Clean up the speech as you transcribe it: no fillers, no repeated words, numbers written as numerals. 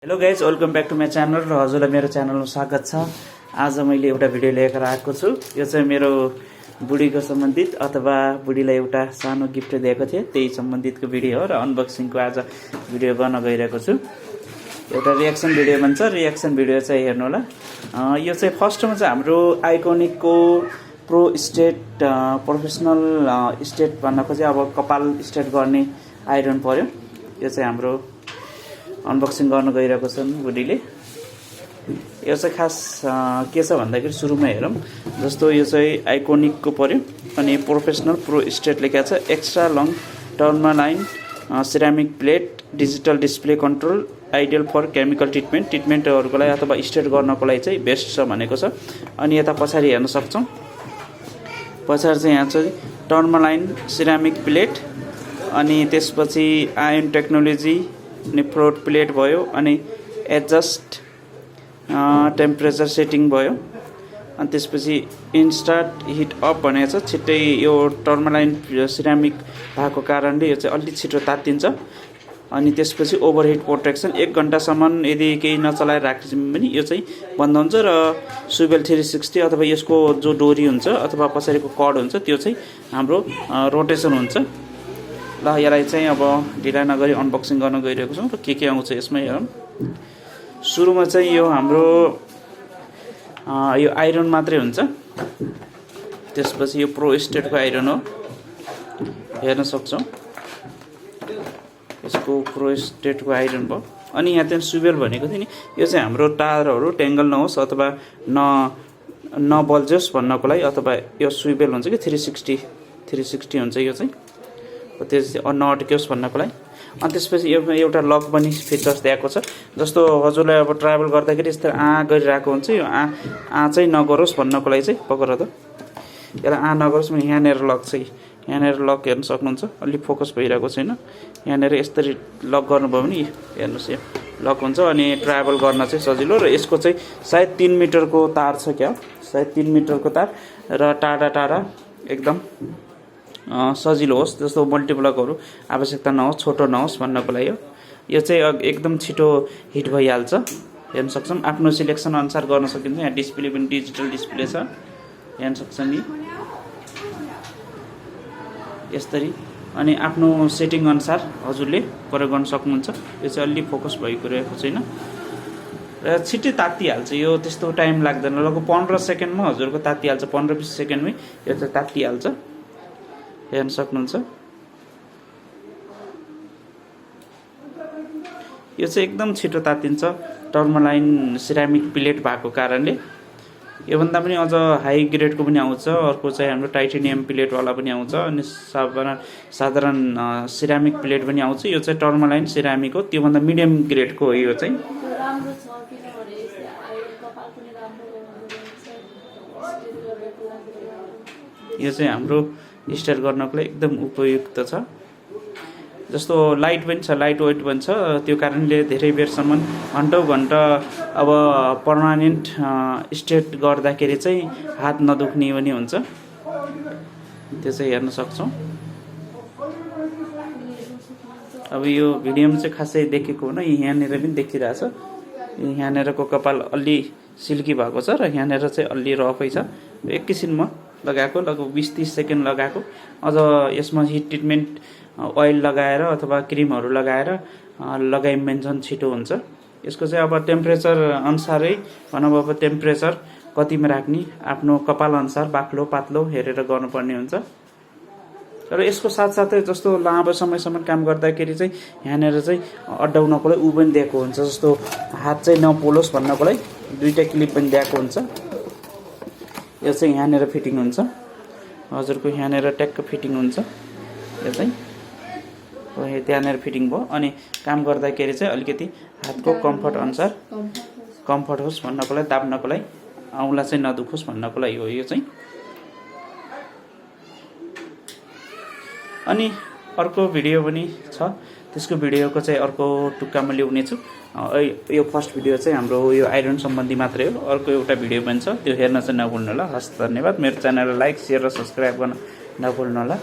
Hello guys, welcome back to my channel र हजुरलाई मेरो च्यानलमा स्वागत छ। आज मैले एउटा भिडियो लिएर आएको छु। यो चाहिँ मेरो बुढीको सम्बन्धित अथवा बुढीलाई एउटा सानो गिफ्ट दिएको थिएँ, त्यही सम्बन्धितको भिडियो हो र अनबक्सिङको आज भिडियो गर्न गइरहेको छु। एउटा रियाक्सन भिडियो भन्छ, रियाक्सन भिडियो चाहिँ हेर्नु होला। यो चाहिँ फर्स्टमा चाहिँ हाम्रो आइकोनिकको प्रो स्टेट प्रोफेसनल स्टेट भन्नको चाहिँ अब कपाल स्टेट गर्ने आइरन पर्यो। यो चाहिँ हाम्रो अनबक्सिङ गर्न गइरहेको छन् बुढीले। यो चाहिँ खास के छ भन्दाखेरि सुरुमा हेरौँ। जस्तो यो चाहिँ आइकोनिकको पर्यो अनि प्रोफेसनल प्रो स्टेट लेखेको छ। Extra long tourmaline ceramic plate digital display control ideal for chemical ट्रिटमेन्टहरूको लागि अथवा स्टेट गर्नको लागि चाहिँ बेस्ट छ भनेको छ। अनि यता पछाडि हेर्न सक्छौँ। पछाडि चाहिँ यहाँ चाहिँ टर्मालाइन सिरामिक प्लेट अनि त्यसपछि आयन टेक्नोलोजी अनि फ्लोट प्लेट भयो अनि एडजस्ट टेम्परेचर सेटिङ भयो। अनि त्यसपछि इन्स्टान्ट हिट अप भनेको छ। छिट्टै यो टर्मालाइन सिरामिक भएको कारणले यो चाहिँ अलि छिटो तात्तिन्छ। अनि त्यसपछि ओभरहिट प्रोटेक्सन 1 घन्टासम्म यदि केही नचलाएर राख्छौँ भने यो चाहिँ बन्द हुन्छ र स्विभल 360 अथवा यसको जो डोरी हुन्छ अथवा पछाडिको कड हुन्छ त्यो चाहिँ हाम्रो रोटेसन हुन्छ। ल यसलाई चाहिँ अब ढिला नगरी अनबक्सिङ गर्न गइरहेको छौँ र के आउँछ यसमा हेरौँ। सुरुमा चाहिँ यो हाम्रो यो आइरन मात्रै हुन्छ। त्यसपछि यो प्रो स्टेटको आइरन हो, हेर्न सक्छौँ। यसको प्रो स्टेटको आइरन भयो। अनि यहाँ चाहिँ स्विभल भनेको थियो नि, यो चाहिँ हाम्रो तारहरू ट्याङ्गल नहोस् अथवा नबल्झोस् भन्नको लागि, अथवा यो स्विभल हुन्छ कि 360 हुन्छ यो चाहिँ, त्यो चाहिँ नअड्कियोस् भन्नको लागि। अनि त्यसपछि यो एउटा लक पनि फिचर्स दिएको छ। जस्तो हजुरलाई अब ट्राभल गर्दाखेरि यस्तो गरिरहेको हुन्छ, यो चाहिँ नगरोस् भन्नको लागि चाहिँ पक्र त यसलाई नगरोस् भने यहाँनिर लक चाहिँ यहाँनिर लक हेर्न सक्नुहुन्छ। अलि फोकस भइरहेको छैन। यहाँनिर यसरी लक गर्नुभयो भने हेर्नुहोस् यो लक हुन्छ अनि ट्राभल गर्न चाहिँ सजिलो। र यसको चाहिँ सायद 3 मिटरको तार छ, क्या सायद 3 मिटरको तार र टाढा एकदम सजिलो होस्। जस्तो मल्टिप्लकहरू आवश्यकता नहोस्, छोटो नहोस् भन्नको लागि हो। यो चाहिँ एकदम छिटो हिट भइहाल्छ, हेर्न सक्छौँ। आफ्नो सिलेक्सन अनुसार गर्न सकिन्छ। यहाँ डिस्प्ले पनि डिजिटल डिस्प्ले छ, हेर्न सक्छौँ नि यसरी। अनि आफ्नो सेटिङ अनुसार हजुरले प्रयोग गर्न सक्नुहुन्छ। यो चाहिँ अलि फोकस भएको रहेको छैन र छिट्टै तात्तिहाल्छ। यो त्यस्तो टाइम लाग्दैन, लगभग 15 सेकेन्डमा हजुरको तात्तिहाल्छ। 15-20 सेकेन्डमै यो चाहिँ तात्तिहाल्छ, हेर्न सक्नुहुन्छ। यो चाहिँ एकदम छिटो तात्तिन्छ टर्मालाइन सिरामिक प्लेट भएको कारणले। योभन्दा पनि अझ हाई ग्रेडको पनि आउँछ। अर्को चाहिँ हाम्रो टाइटेनियम प्लेटवाला पनि आउँछ अनि साधारण सिरामिक प्लेट पनि आउँछ। यो चाहिँ टर्मालाइन सिरामिक हो, त्योभन्दा मिडियम ग्रेडको हो यो चाहिँ। यो चाहिँ हाम्रो स्टेट गर्नको लागि एकदम उपयुक्त छ। जस्तो लाइट पनि छ, लाइट वेट पनि छ। त्यो कारणले धेरै बेरसम्म घन्टौँ घन्टा अब पर्मानेन्ट स्टेट गर्दाखेरि चाहिँ हात नदुख्ने पनि हुन्छ। त्यो चाहिँ हेर्न सक्छौँ। अब यो भिडियोमा चाहिँ खासै देखेको हुन, यहाँनिर पनि देखिरहेछ। यहाँनिरको कपाल अलि सिल्की भएको छ र यहाँनिर चाहिँ अलि रफै छ। एक किसिममा लगाएको लगभग 20-30 सेकेन्ड लगाएको। अझ यसमा हिट ट्रिटमेन्ट ओइल लगाएर अथवा क्रिमहरू लगाएर लगाइम पनि झन् छिटो हुन्छ। यसको चाहिँ अब टेम्परेचर अनुसारै भनौँ, अब टेम्परेचर कतिमा राख्ने आफ्नो कपाल अनुसार बाक्लो पातलो हेरेर गर्नुपर्ने हुन्छ। र यसको साथसाथै जस्तो लामो समयसम्म काम गर्दाखेरि चाहिँ यहाँनिर चाहिँ अड्डाउनको लागि ऊ पनि दिएको हुन्छ। जस्तो हात चाहिँ नपोलोस् भन्नको लागि 2टा क्लिप पनि दिएको हुन्छ। यो चाहिँ यहाँनिर फिटिङ हुन्छ, हजुरको यहाँनिर ट्याक्क फिटिङ हुन्छ। यो चाहिँ त्यहाँनिर फिटिङ भयो। अनि काम गर्दाखेरि चाहिँ अलिकति हातको कम्फर्ट अनुसार कम्फर्ट होस् भन्नको लागि, दाब्नको लागि, औँला चाहिँ नदुखोस् भन्नको लागि हो यो चाहिँ। अनि अर्को भिडियो पनि छ, त्यसको भिडियोको चाहिँ अर्को टुक्कामा ल्याउनेछु। यो फर्स्ट भिडियो चाहिँ हाम्रो यो आइरन सम्बन्धी मात्रै हो। अर्को एउटा भिडियो पनि छ, त्यो हेर्न चाहिँ नभुल्नु होला। हस्, धन्यवाद। मेरो च्यानललाई लाइक, सेयर र सब्सक्राइब गर्न नभुल्नु होला।